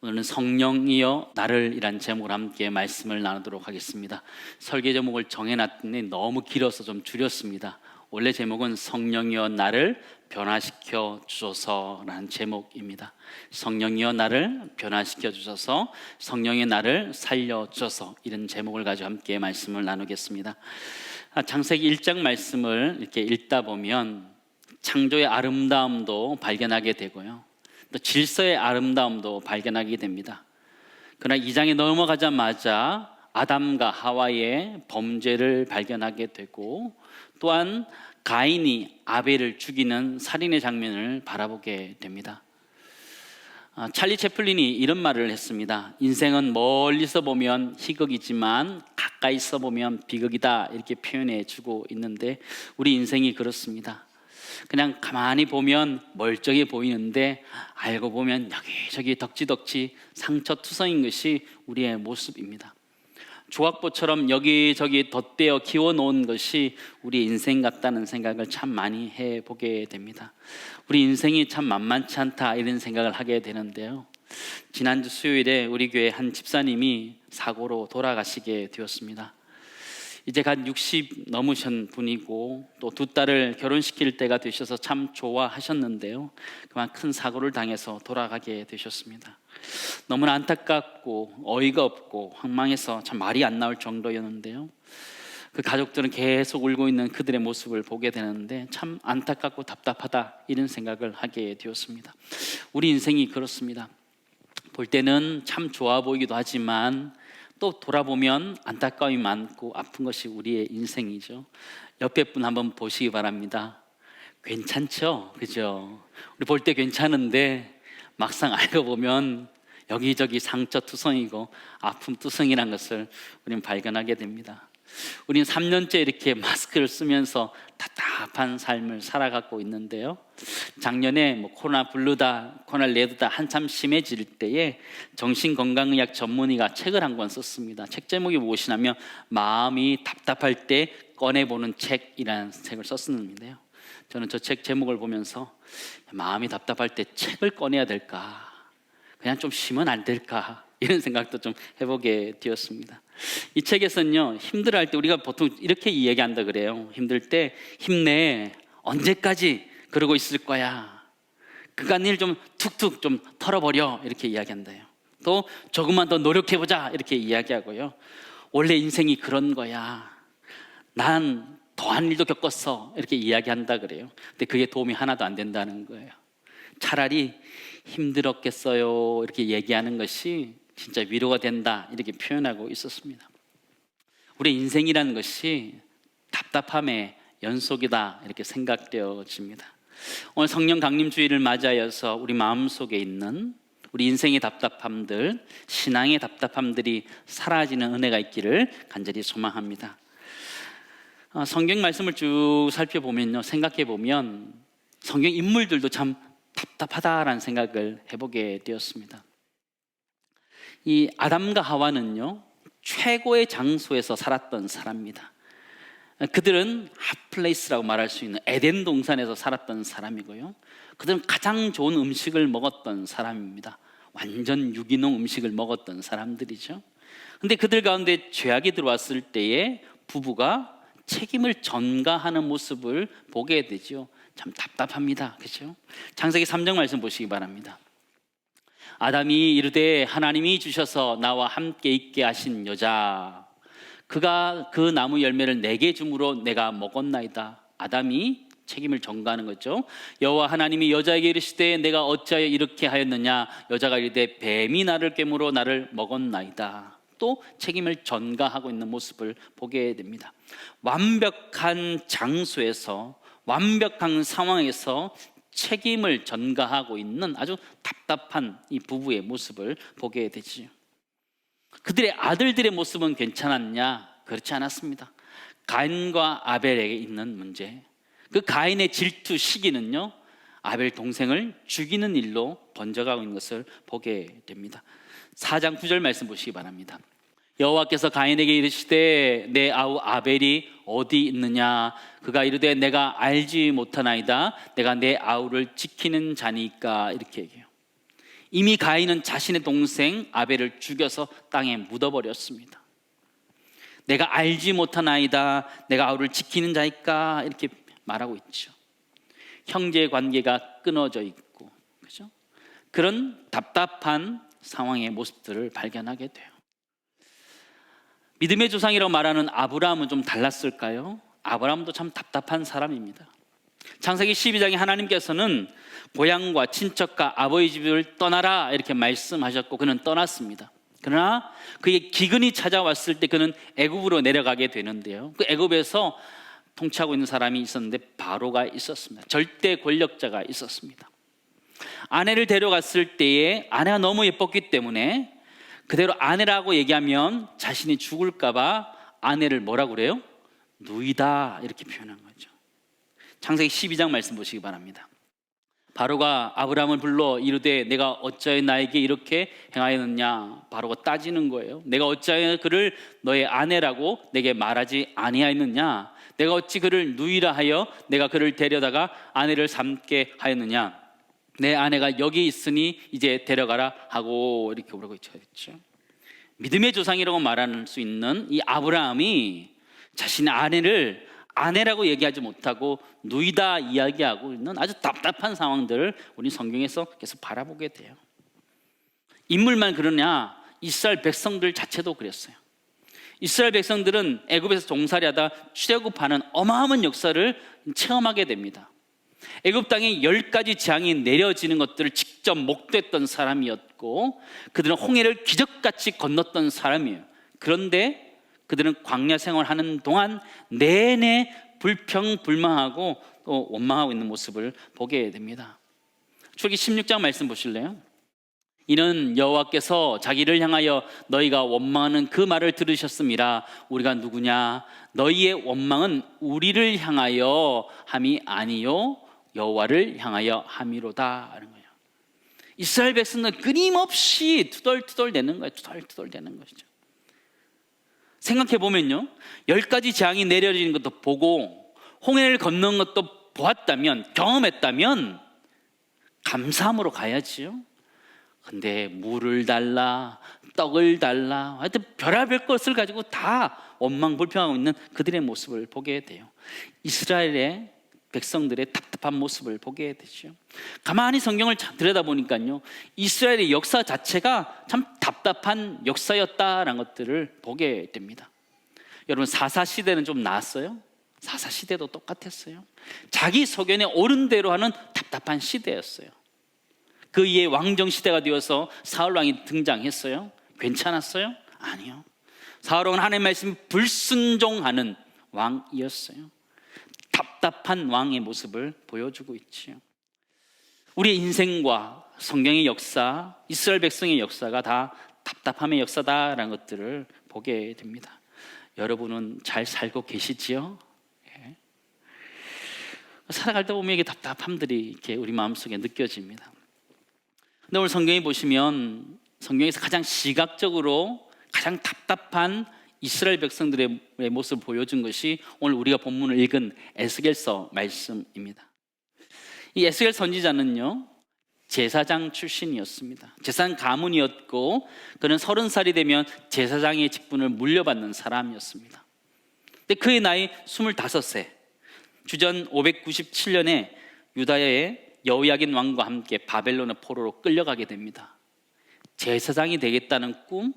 오늘은 성령이여 나를 이란 제목으로 함께 말씀을 나누도록 하겠습니다. 설계 제목을 정해놨더니 너무 길어서 좀 줄였습니다. 원래 제목은 성령이여 나를 변화시켜 주소서라는 제목입니다. 성령이여 나를 변화시켜 주소서, 성령의 나를 살려 주소서, 이런 제목을 가지고 함께 말씀을 나누겠습니다. 창세기 1장 말씀을 이렇게 읽다 보면 창조의 아름다움도 발견하게 되고요, 또 질서의 아름다움도 발견하게 됩니다. 그러나 2장에 넘어가자마자 아담과 하와의 범죄를 발견하게 되고, 또한 가인이 아벨을 죽이는 살인의 장면을 바라보게 됩니다. 찰리 채플린이 이런 말을 했습니다. 인생은 멀리서 보면 희극이지만 가까이서 보면 비극이다, 이렇게 표현해 주고 있는데, 우리 인생이 그렇습니다. 그냥 가만히 보면 멀쩡해 보이는데 알고 보면 여기저기 덕지덕지 상처투성인 것이 우리의 모습입니다. 조각보처럼 여기저기 덧대어 키워놓은 것이 우리 인생 같다는 생각을 참 많이 해보게 됩니다. 우리 인생이 참 만만치 않다, 이런 생각을 하게 되는데요, 지난주 수요일에 우리 교회 한 집사님이 사고로 돌아가시게 되었습니다. 이제 갓 60 넘으신 분이고, 또 두 딸을 결혼시킬 때가 되셔서 참 좋아하셨는데요, 그만 큰 사고를 당해서 돌아가게 되셨습니다. 너무나 안타깝고 어이가 없고 황망해서 참 말이 안 나올 정도였는데요, 그 가족들은 계속 울고 있는 그들의 모습을 보게 되는데 참 안타깝고 답답하다, 이런 생각을 하게 되었습니다. 우리 인생이 그렇습니다. 볼 때는 참 좋아 보이기도 하지만 또 돌아보면 안타까움이 많고 아픈 것이 우리의 인생이죠. 옆에 분 한번 보시기 바랍니다. 괜찮죠? 그죠? 우리 볼 때 괜찮은데 막상 알고 보면 여기저기 상처투성이고 아픔투성이라는 것을 우리는 발견하게 됩니다. 우리는 3년째 이렇게 마스크를 쓰면서 답답한 삶을 살아가고 있는데요, 작년에 코로나 블루다 코로나 레드다 한참 심해질 때에 정신건강의학 전문의가 책을 한 권 썼습니다. 책 제목이 무엇이냐면 마음이 답답할 때 꺼내보는 책이라는 책을 썼는데요, 저는 저 책 제목을 보면서 마음이 답답할 때 책을 꺼내야 될까, 그냥 좀 쉬면 안 될까, 이런 생각도 좀 해보게 되었습니다. 이 책에서는요, 힘들어할 때 우리가 보통 이렇게 이야기한다 그래요. 힘들 때 힘내, 언제까지 그러고 있을 거야, 그간 일 좀 툭툭 좀 털어버려, 이렇게 이야기한다요. 또 조금만 더 노력해보자, 이렇게 이야기하고요, 원래 인생이 그런 거야, 난 더한 일도 겪었어, 이렇게 이야기한다 그래요. 근데 그게 도움이 하나도 안 된다는 거예요. 차라리 힘들었겠어요, 이렇게 얘기하는 것이 진짜 위로가 된다, 이렇게 표현하고 있었습니다. 우리 인생이라는 것이 답답함의 연속이다, 이렇게 생각되어집니다. 오늘 성령 강림 주일을 맞이하여서 우리 마음속에 있는 우리 인생의 답답함들, 신앙의 답답함들이 사라지는 은혜가 있기를 간절히 소망합니다. 성경 말씀을 쭉 살펴보면요, 생각해보면 성경 인물들도 참 답답하다라는 생각을 해보게 되었습니다. 이 아담과 하와는요, 최고의 장소에서 살았던 사람입니다. 그들은 핫플레이스라고 말할 수 있는 에덴 동산에서 살았던 사람이고요, 그들은 가장 좋은 음식을 먹었던 사람입니다. 완전 유기농 음식을 먹었던 사람들이죠. 근데 그들 가운데 죄악이 들어왔을 때에 부부가 책임을 전가하는 모습을 보게 되죠. 참 답답합니다. 그렇죠? 창세기 3장 말씀 보시기 바랍니다. 아담이 이르되 하나님이 주셔서 나와 함께 있게 하신 여자, 그가 그 나무 열매를 내게 줌으로 내가 먹었나이다. 아담이 책임을 전가하는 거죠. 여호와 하나님이 여자에게 이르시되 내가 어찌하여 이렇게 하였느냐. 여자가 이르되 뱀이 나를 꿰물어 나를 먹었나이다. 또 책임을 전가하고 있는 모습을 보게 됩니다. 완벽한 장소에서, 완벽한 상황에서 책임을 전가하고 있는 아주 답답한 이 부부의 모습을 보게 되지요. 그들의 아들들의 모습은 괜찮았냐? 그렇지 않았습니다. 가인과 아벨에게 있는 문제, 그 가인의 질투 시기는요, 아벨 동생을 죽이는 일로 번져가고 있는 것을 보게 됩니다. 4장 9절 말씀 보시기 바랍니다. 여호와께서 가인에게 이르시되 내 아우 아벨이 어디 있느냐. 그가 이르되 내가 알지 못하나이다. 내가 내 아우를 지키는 자니까. 이렇게 얘기해요. 이미 가인은 자신의 동생 아벨을 죽여서 땅에 묻어버렸습니다. 내가 알지 못하나이다, 내가 아우를 지키는 자일까, 이렇게 말하고 있죠. 형제 관계가 끊어져 있고, 그죠? 그런 답답한 상황의 모습들을 발견하게 돼요. 믿음의 조상이라고 말하는 아브라함은 좀 달랐을까요? 아브라함도 참 답답한 사람입니다. 창세기 12장에 하나님께서는 고향과 친척과 아버지 집을 떠나라 이렇게 말씀하셨고 그는 떠났습니다. 그러나 그의 기근이 찾아왔을 때 그는 애굽으로 내려가게 되는데요. 그 애굽에서 통치하고 있는 사람이 있었는데 바로가 있었습니다. 절대 권력자가 있었습니다. 아내를 데려갔을 때에 아내가 너무 예뻤기 때문에 그대로 아내라고 얘기하면 자신이 죽을까 봐 아내를 뭐라고 그래요? 누이다 이렇게 표현한 거죠. 창세기 12장 말씀 보시기 바랍니다. 바로가 아브라함을 불러 이르되 내가 어찌하여 나에게 이렇게 행하였느냐. 바로가 따지는 거예요. 내가 어찌하여 그를 너의 아내라고 내게 말하지 아니하였느냐. 내가 어찌 그를 누이라 하여 내가 그를 데려다가 아내를 삼게 하였느냐. 내 아내가 여기 있으니 이제 데려가라 하고 이렇게 오라고 했죠. 믿음의 조상이라고 말할 수 있는 이 아브라함이 자신의 아내를 아내라고 얘기하지 못하고 누이다 이야기하고 있는 아주 답답한 상황들을 우리 성경에서 계속 바라보게 돼요. 인물만 그러냐? 이스라엘 백성들 자체도 그랬어요. 이스라엘 백성들은 애굽에서 종살이하다 출애굽하는 어마어마한 역사를 체험하게 됩니다. 애굽 땅에 10가지 재앙이 내려지는 것들을 직접 목도했던 사람이었고 그들은 홍해를 기적같이 건넜던 사람이에요. 그런데 그들은 광야 생활하는 동안 내내 불평불만하고 또 원망하고 있는 모습을 보게 됩니다. 출애굽기 16장 말씀 보실래요? 이는 여호와께서 자기를 향하여 너희가 원망하는 그 말을 들으셨음이라. 우리가 누구냐? 너희의 원망은 우리를 향하여 함이 아니요 여호와를 향하여 함이로다 하는 거예요. 이스라엘 백성은 끊임없이 투덜투덜대는 거예요. 투덜투덜대는 것이죠. 생각해 보면요, 10가지 재앙이 내려지는 것도 보고 홍해를 건넌 것도 보았다면, 경험했다면 감사함으로 가야지요. 근데 물을 달라, 떡을 달라, 하여튼 별의별 것을 가지고 다 원망 불평하고 있는 그들의 모습을 보게 돼요. 이스라엘의 백성들의 답답한 모습을 보게 되죠. 가만히 성경을 들여다보니까요, 이스라엘의 역사 자체가 참 답답한 역사였다라는 것들을 보게 됩니다. 여러분, 사사시대는 좀 나았어요? 사사시대도 똑같았어요. 자기 소견에 옳은 대로 하는 답답한 시대였어요. 그 이에 왕정시대가 되어서 사울왕이 등장했어요. 괜찮았어요? 아니요. 사울왕은 하나님의 말씀에 불순종하는 왕이었어요. 답답한 왕의 모습을 보여주고 있지요. 우리의 인생과 성경의 역사, 이스라엘 백성의 역사가 다 답답함의 역사다라는 것들을 보게 됩니다. 여러분은 잘 살고 계시지요? 예. 살아갈 때 보면 이게 답답함들이 이렇게 우리 마음속에 느껴집니다. 근데 오늘 성경에 보시면 성경에서 가장 시각적으로 가장 답답한 이스라엘 백성들의 모습을 보여준 것이 오늘 우리가 본문을 읽은 에스겔서 말씀입니다. 이 에스겔 선지자는요, 제사장 출신이었습니다. 제사장 가문이었고 그는 30살이 되면 제사장의 직분을 물려받는 사람이었습니다. 근데 그의 나이 25세, 주전 597년에 유다의 여호야긴 왕과 함께 바벨론의 포로로 끌려가게 됩니다. 제사장이 되겠다는 꿈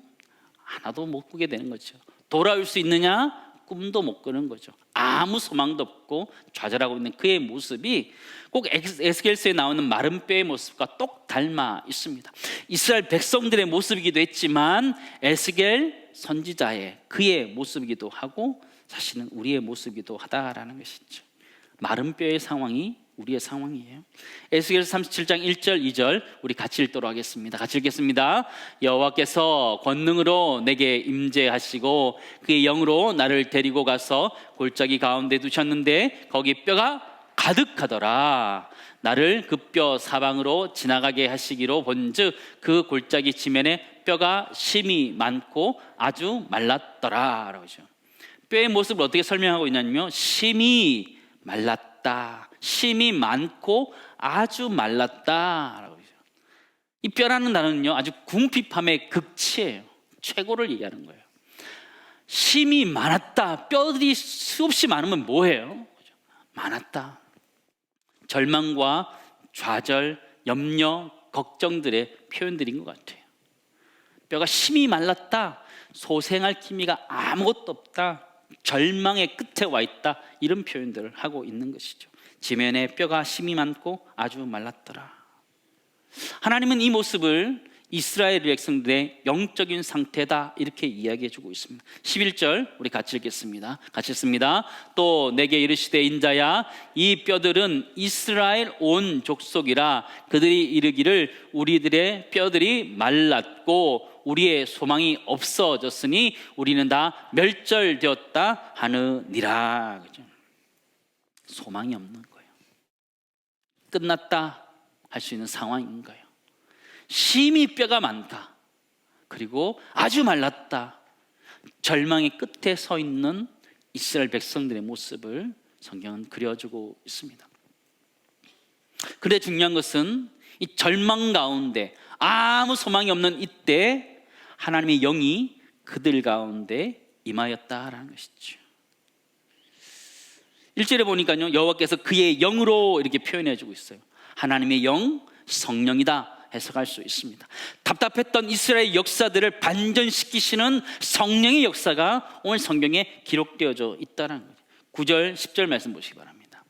하나도 못 꾸게 되는 거죠. 돌아올 수 있느냐? 꿈도 못 꾸는 거죠. 아무 소망도 없고 좌절하고 있는 그의 모습이 꼭 에스겔서에 나오는 마른 뼈의 모습과 똑 닮아 있습니다. 이스라엘 백성들의 모습이기도 했지만 에스겔 선지자의 그의 모습이기도 하고 사실은 우리의 모습이기도 하다라는 것이죠. 마른 뼈의 상황이 우리의 상황이에요. 에스겔서 37장 1절 2절 우리 같이 읽도록 하겠습니다. 같이 읽겠습니다. 여호와께서 권능으로 내게 임재하시고 그의 영으로 나를 데리고 가서 골짜기 가운데 두셨는데 거기 뼈가 가득하더라. 나를 그 뼈 사방으로 지나가게 하시기로 본즉 그 골짜기 지면에 뼈가 심이 많고 아주 말랐더라 라고 하죠. 뼈의 모습을 어떻게 설명하고 있냐면요, 심이 말랐다, 심이 많고 아주 말랐다라고 하죠. 이 뼈라는 단어는요, 아주 궁핍함의 극치예요. 최고를 얘기하는 거예요. 힘이 많았다. 뼈들이 수없이 많으면 뭐예요? 많았다. 절망과 좌절, 염려, 걱정들의 표현들인 것 같아요. 뼈가 힘이 말랐다. 소생할 기미가 아무것도 없다. 절망의 끝에 와 있다. 이런 표현들을 하고 있는 것이죠. 지면에 뼈가 힘이 많고 아주 말랐더라. 하나님은 이 모습을 이스라엘 백성들의 영적인 상태다 이렇게 이야기해 주고 있습니다. 11절 우리 같이 읽겠습니다. 같이 읽습니다. 또 내게 이르시되 인자야 이 뼈들은 이스라엘 온 족속이라 그들이 이르기를 우리들의 뼈들이 말랐고 우리의 소망이 없어졌으니 우리는 다 멸절되었다 하느니라. 그죠? 소망이 없는 거예요. 끝났다 할 수 있는 상황인 거예요. 심히 뼈가 많다. 그리고 아주 말랐다. 절망의 끝에 서 있는 이스라엘 백성들의 모습을 성경은 그려주고 있습니다. 그런데 중요한 것은 이 절망 가운데 아무 소망이 없는 이때 하나님의 영이 그들 가운데 임하였다라는 것이죠. 1절에 보니까요, 여호와께서 그의 영으로 이렇게 표현해주고 있어요. 하나님의 영, 성령이다 해석할 수 있습니다. 답답했던 이스라엘 역사들을 반전시키시는 성령의 역사가 오늘 성경에 기록되어져 있다는 거죠. 9절, 10절 말씀 보시기 바랍니다.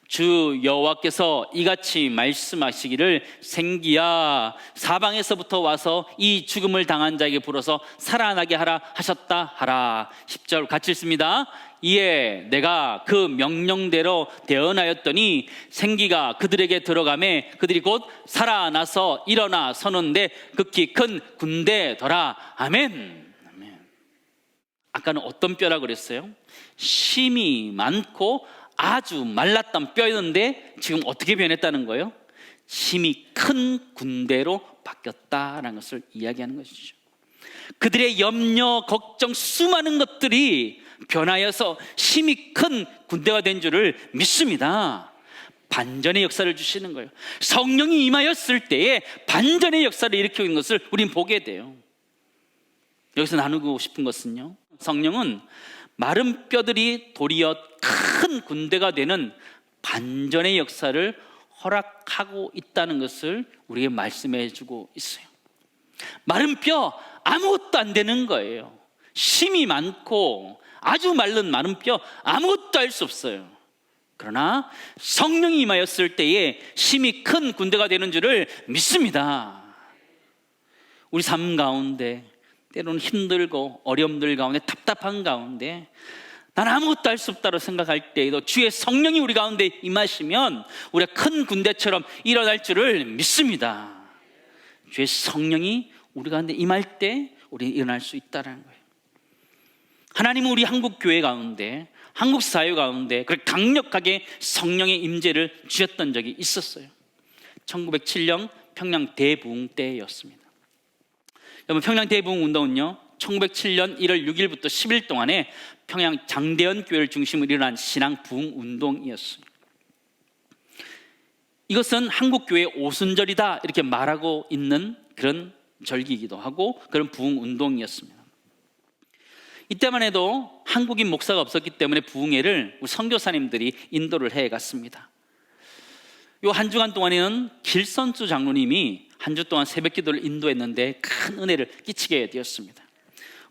주 여호와께서 이같이 말씀하시기를 생기야 사방에서부터 와서 이 죽음을 당한 자에게 불어서 살아나게 하라 하셨다 하라. 10절 같이 읽습니다. 이에 내가 그 명령대로 대언하였더니 생기가 그들에게 들어가매 그들이 곧 살아나서 일어나 서는데 극히 큰 군대더라. 아멘. 아멘. 아까는 어떤 뼈라고 그랬어요? 힘이 많고 아주 말랐던 뼈였는데 지금 어떻게 변했다는 거예요? 힘이 큰 군대로 바뀌었다라는 것을 이야기하는 것이죠. 그들의 염려, 걱정, 수많은 것들이 변하여서 힘이 큰 군대가 된 줄을 믿습니다. 반전의 역사를 주시는 거예요. 성령이 임하였을 때에 반전의 역사를 일으키고 있는 것을 우린 보게 돼요. 여기서 나누고 싶은 것은요, 성령은 마른 뼈들이 도리어 큰 군대가 되는 반전의 역사를 허락하고 있다는 것을 우리에게 말씀해 주고 있어요. 마른 뼈 아무것도 안 되는 거예요. 힘이 많고 아주 마른 뼈 아무것도 할 수 없어요. 그러나 성령이 임하였을 때에 힘이 큰 군대가 되는 줄을 믿습니다. 우리 삶 가운데 때로는 힘들고 어려움들 가운데 답답한 가운데 난 아무것도 할 수 없다고 생각할 때에도 주의 성령이 우리 가운데 임하시면 우리가 큰 군대처럼 일어날 줄을 믿습니다. 주의 성령이 우리 가운데 임할 때 우리는 일어날 수 있다는 거예요. 하나님은 우리 한국 교회 가운데, 한국 사회 가운데 그렇게 강력하게 성령의 임재를 주셨던 적이 있었어요. 1907년 평양 대부흥 때였습니다. 여러분, 평양 대부흥 운동은요 1907년 1월 6일부터 10일 동안에 평양 장대현 교회를 중심으로 일어난 신앙 부흥 운동이었어요. 이것은 한국 교회의 오순절이다 이렇게 말하고 있는 그런 절기이기도 하고 그런 부흥 운동이었습니다. 이때만 해도 한국인 목사가 없었기 때문에 부흥회를 우리 선교사님들이 인도를 해갔습니다. 요 한 주간 동안에는 길선수 장로님이 한 주 동안 새벽 기도를 인도했는데 큰 은혜를 끼치게 되었습니다.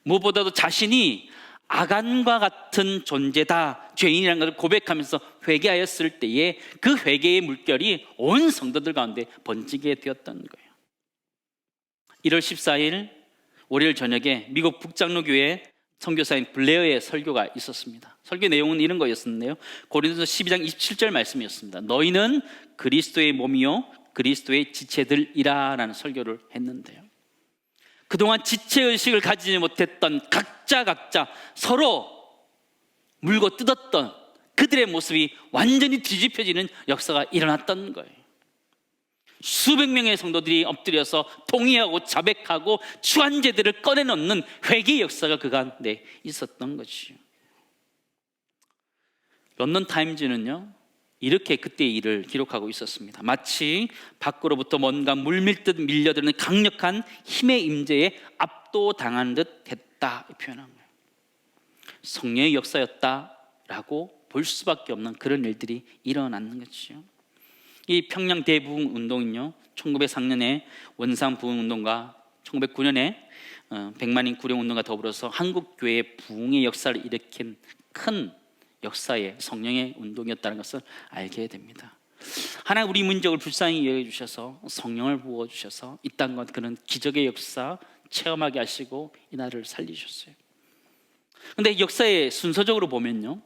무엇보다도 자신이 아간과 같은 존재다, 죄인이라는 것을 고백하면서 회개하였을 때에 그 회개의 물결이 온 성도들 가운데 번지게 되었던 거예요. 1월 14일 월요일 저녁에 미국 북장로교회 선교사인 블레어의 설교가 있었습니다. 설교 내용은 이런 거였었는데요, 고린도서 12장 27절 말씀이었습니다. 너희는 그리스도의 몸이요 그리스도의 지체들이라 라는 설교를 했는데요, 그동안 지체의식을 가지지 못했던 각자 서로 물고 뜯었던 그들의 모습이 완전히 뒤집혀지는 역사가 일어났던 거예요. 수백 명의 성도들이 엎드려서 통회하고 자백하고 추한제들을 꺼내놓는 회개의 역사가 그 가운데 있었던 것이죠. 런던 타임즈는요 이렇게 그때의 일을 기록하고 있었습니다. 마치 밖으로부터 뭔가 물밀듯 밀려드는 강력한 힘의 임재에 압도당한 듯 했다, 표현한 거예요. 성령의 역사였다라고 볼 수밖에 없는 그런 일들이 일어났는 거죠. 이 평양 대부흥 운동은요, 1903년에 원산 부흥 운동과 1909년에 백만인 구령 운동과 더불어서 한국 교회의 부흥의 역사를 일으킨 큰 역사의 성령의 운동이었다는 것을 알게 됩니다. 하나님 우리 민족을 불쌍히 여겨주셔서 성령을 부어주셔서 이 땅과 그런 기적의 역사 체험하게 하시고 이 나라를 살리셨어요. 그런데 역사의 순서적으로 보면요,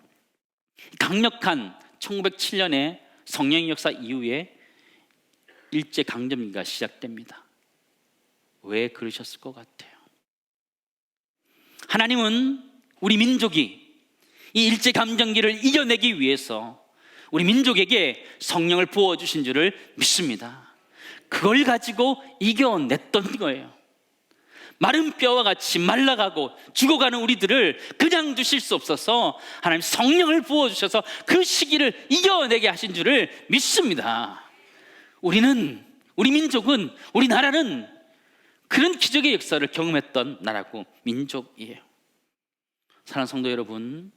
강력한 1907년에 성령의 역사 이후에 일제강점기가 시작됩니다. 왜 그러셨을 것 같아요? 하나님은 우리 민족이 이 일제감정기를 이겨내기 위해서 우리 민족에게 성령을 부어주신 줄을 믿습니다. 그걸 가지고 이겨냈던 거예요. 마른 뼈와 같이 말라가고 죽어가는 우리들을 그냥 두실 수 없어서 하나님 성령을 부어주셔서 그 시기를 이겨내게 하신 줄을 믿습니다. 우리는, 우리 민족은, 우리나라는 그런 기적의 역사를 경험했던 나라고 민족이에요. 사랑하는 성도 여러분,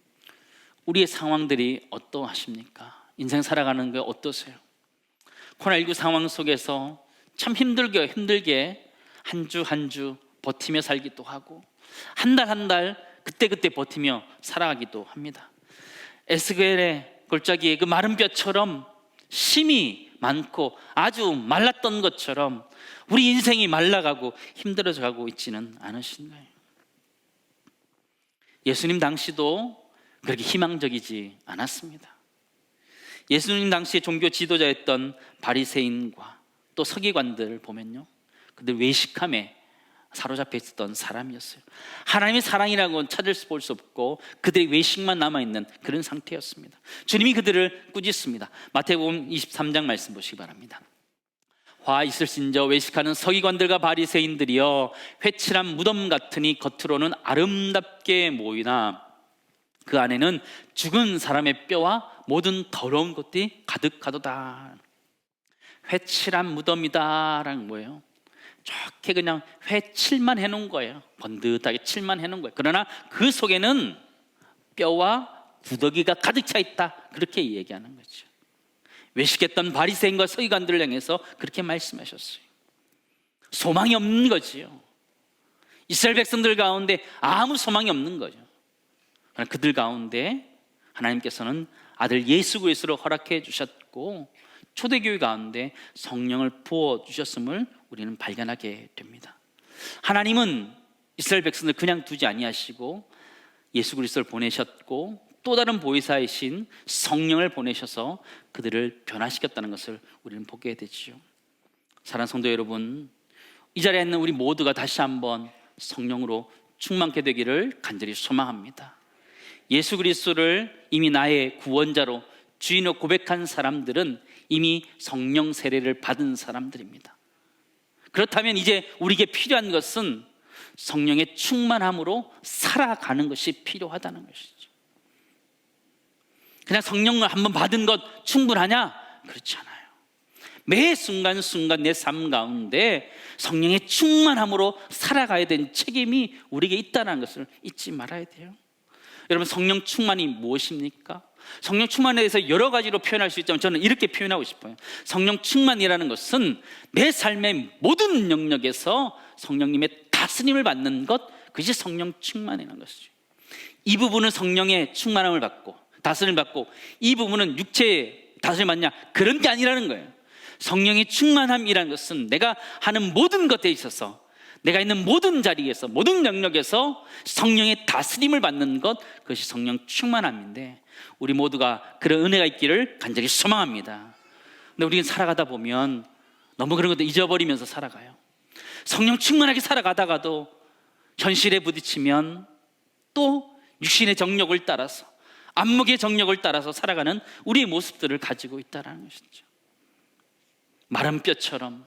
우리의 상황들이 어떠하십니까? 인생 살아가는 게 어떠세요? 코로나19 상황 속에서 참 힘들게 한 주 한 주 버티며 살기도 하고 한 달 한 달 그때 버티며 살아가기도 합니다. 에스겔의 골짜기에 그 마른 뼈처럼 힘이 많고 아주 말랐던 것처럼 우리 인생이 말라가고 힘들어져 가고 있지는 않으신가요? 예수님 당시도 그렇게 희망적이지 않았습니다. 예수님 당시에 종교 지도자였던 바리새인과 또 서기관들을 보면요, 그들 외식함에 사로잡혀 있었던 사람이었어요. 하나님의 사랑이라고는 찾을 수 볼 수 없고 그들의 외식만 남아있는 그런 상태였습니다. 주님이 그들을 꾸짖습니다. 마태복음 23장 말씀 보시기 바랍니다. 화 있을진저 외식하는 서기관들과 바리새인들이여, 회칠한 무덤 같으니 겉으로는 아름답게 보이나 그 안에는 죽은 사람의 뼈와 모든 더러운 것들이 가득하도다. 회칠한 무덤이다라는 뭐예요? 좋게 그냥 회칠만 해놓은 거예요. 번듯하게 칠만 해놓은 거예요. 그러나 그 속에는 뼈와 구더기가 가득 차 있다, 그렇게 얘기하는 거죠. 외식했던 바리새인과 서기관들을 향해서 그렇게 말씀하셨어요. 소망이 없는 거지요. 이스라엘 백성들 가운데 아무 소망이 없는 거죠. 그러나 그들 가운데 하나님께서는 아들 예수 그리스도를 허락해 주셨고 초대교회 가운데 성령을 부어 주셨음을 우리는 발견하게 됩니다. 하나님은 이스라엘 백성들 그냥 두지 아니하시고 예수 그리스도를 보내셨고 또 다른 보혜사이신 성령을 보내셔서 그들을 변화시켰다는 것을 우리는 보게 되지요. 사랑하는 성도 여러분, 이 자리에 있는 우리 모두가 다시 한번 성령으로 충만케 되기를 간절히 소망합니다. 예수 그리스도를 이미 나의 구원자로 주인으로 고백한 사람들은 이미 성령 세례를 받은 사람들입니다. 그렇다면 이제 우리에게 필요한 것은 성령의 충만함으로 살아가는 것이 필요하다는 것이죠. 그냥 성령을 한번 받은 것 충분하냐? 그렇지 않아요. 매 순간순간 내 삶 가운데 성령의 충만함으로 살아가야 되는 책임이 우리에게 있다는 것을 잊지 말아야 돼요. 여러분, 성령 충만이 무엇입니까? 성령 충만에 대해서 여러 가지로 표현할 수 있지만 저는 이렇게 표현하고 싶어요. 성령 충만이라는 것은 내 삶의 모든 영역에서 성령님의 다스림을 받는 것, 그것이 성령 충만이라는 것이죠. 이 부분은 성령의 충만함을 받고 다스림을 받고 이 부분은 육체의 다스림을 받냐, 그런 게 아니라는 거예요. 성령의 충만함이라는 것은 내가 하는 모든 것에 있어서, 내가 있는 모든 자리에서, 모든 영역에서 성령의 다스림을 받는 것, 그것이 성령 충만함인데 우리 모두가 그런 은혜가 있기를 간절히 소망합니다. 근데 우리는 살아가다 보면 너무 그런 것도 잊어버리면서 살아가요. 성령 충만하게 살아가다가도 현실에 부딪히면 또 육신의 정욕을 따라서, 안목의 정욕을 따라서 살아가는 우리의 모습들을 가지고 있다는 것이죠. 마른 뼈처럼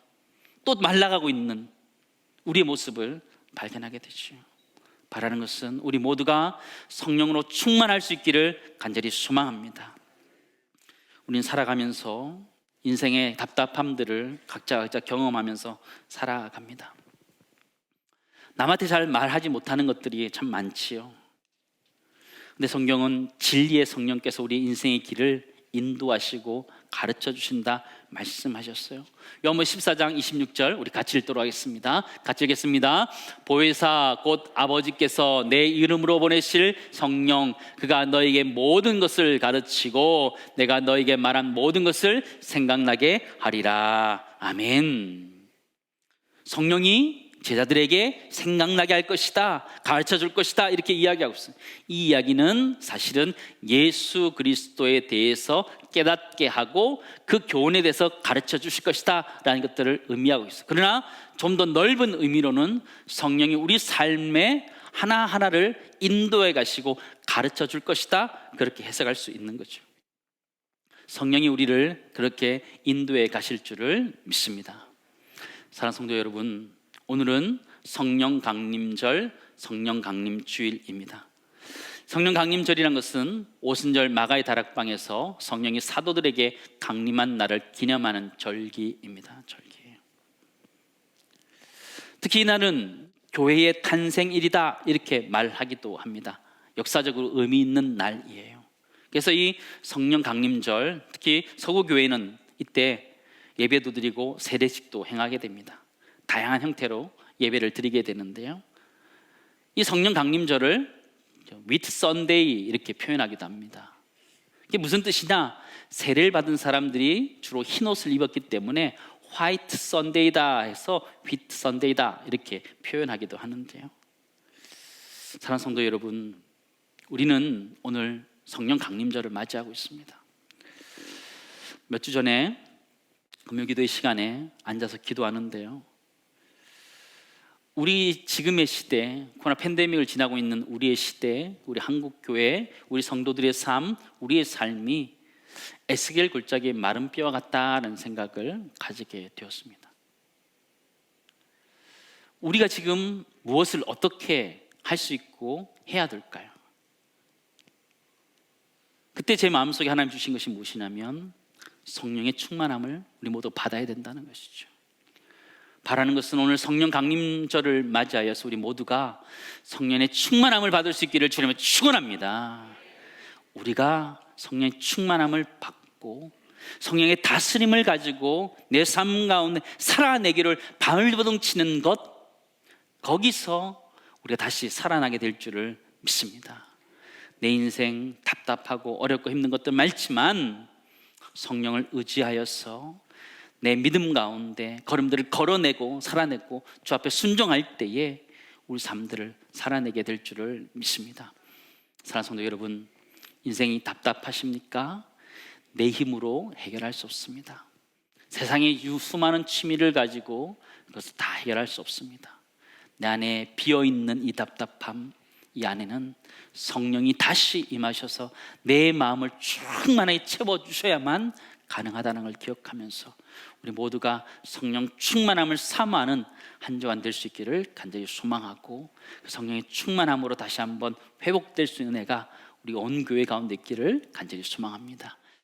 또 말라가고 있는 우리의 모습을 발견하게 되죠. 바라는 것은 우리 모두가 성령으로 충만할 수 있기를 간절히 소망합니다. 우린 살아가면서 인생의 답답함들을 각자 경험하면서 살아갑니다. 남한테 잘 말하지 못하는 것들이 참 많지요. 근데 성경은 진리의 성령께서 우리 인생의 길을 인도하시고 가르쳐 주신다 말씀하셨어요. 요한복음 14장 26절 우리 같이 읽도록 하겠습니다. 같이 읽겠습니다. 보혜사 곧 아버지께서 내 이름으로 보내실 성령, 그가 너에게 모든 것을 가르치고 내가 너에게 말한 모든 것을 생각나게 하리라. 아멘. 성령이 제자들에게 생각나게 할 것이다, 가르쳐 줄 것이다, 이렇게 이야기하고 있어요. 이 이야기는 사실은 예수 그리스도에 대해서 깨닫게 하고 그 교훈에 대해서 가르쳐 주실 것이다 라는 것들을 의미하고 있어요. 그러나 좀 더 넓은 의미로는 성령이 우리 삶의 하나하나를 인도해 가시고 가르쳐 줄 것이다, 그렇게 해석할 수 있는 거죠. 성령이 우리를 그렇게 인도해 가실 줄을 믿습니다. 사랑하는 성도 여러분, 오늘은 성령 강림절, 성령 강림 주일입니다. 성령 강림절이란 것은 오순절 마가의 다락방에서 성령이 사도들에게 강림한 날을 기념하는 절기입니다. 절기예요. 특히 이 날은 교회의 탄생일이다 이렇게 말하기도 합니다. 역사적으로 의미 있는 날이에요. 그래서 이 성령 강림절, 특히 서구교회는 이때 예배도 드리고 세례식도 행하게 됩니다. 다양한 형태로 예배를 드리게 되는데요, 이 성령 강림절을 위트 선데이 이렇게 표현하기도 합니다. 이게 무슨 뜻이냐? 세례를 받은 사람들이 주로 흰 옷을 입었기 때문에 화이트 선데이다 해서 위트 선데이다 이렇게 표현하기도 하는데요, 사랑하는 성도 여러분, 우리는 오늘 성령 강림절을 맞이하고 있습니다. 몇 주 전에 금요기도의 시간에 앉아서 기도하는데요, 우리 지금의 시대, 코로나 팬데믹을 지나고 있는 우리의 시대, 우리 한국교회, 우리 성도들의 삶, 우리의 삶이 에스겔 골짜기의 마른 뼈와 같다는 생각을 가지게 되었습니다. 우리가 지금 무엇을 어떻게 할 수 있고 해야 될까요? 그때 제 마음속에 하나님 주신 것이 무엇이냐면 성령의 충만함을 우리 모두 받아야 된다는 것이죠. 바라는 것은 오늘 성령 강림절을 맞이하여서 우리 모두가 성령의 충만함을 받을 수 있기를 주님을 축원합니다. 우리가 성령의 충만함을 받고 성령의 다스림을 가지고 내 삶 가운데 살아내기를 발버둥치는 것, 거기서 우리가 다시 살아나게 될 줄을 믿습니다. 내 인생 답답하고 어렵고 힘든 것들 많지만 성령을 의지하여서 내 믿음 가운데 걸음들을 걸어내고 살아내고 주 앞에 순종할 때에 우리 삶들을 살아내게 될 줄을 믿습니다. 사랑하는 성도 여러분, 인생이 답답하십니까? 내 힘으로 해결할 수 없습니다. 세상의 수많은 취미를 가지고 그것을 다 해결할 수 없습니다. 내 안에 비어있는 이 답답함, 이 안에는 성령이 다시 임하셔서 내 마음을 충만하게 채워주셔야만 가능하다는 걸 기억하면서 우리 모두가 성령 충만함을 사모하는 한 주간 될 수 있기를 간절히 소망하고, 그 성령의 충만함으로 다시 한번 회복될 수 있는 은혜가 우리 온 교회 가운데 있기를 간절히 소망합니다.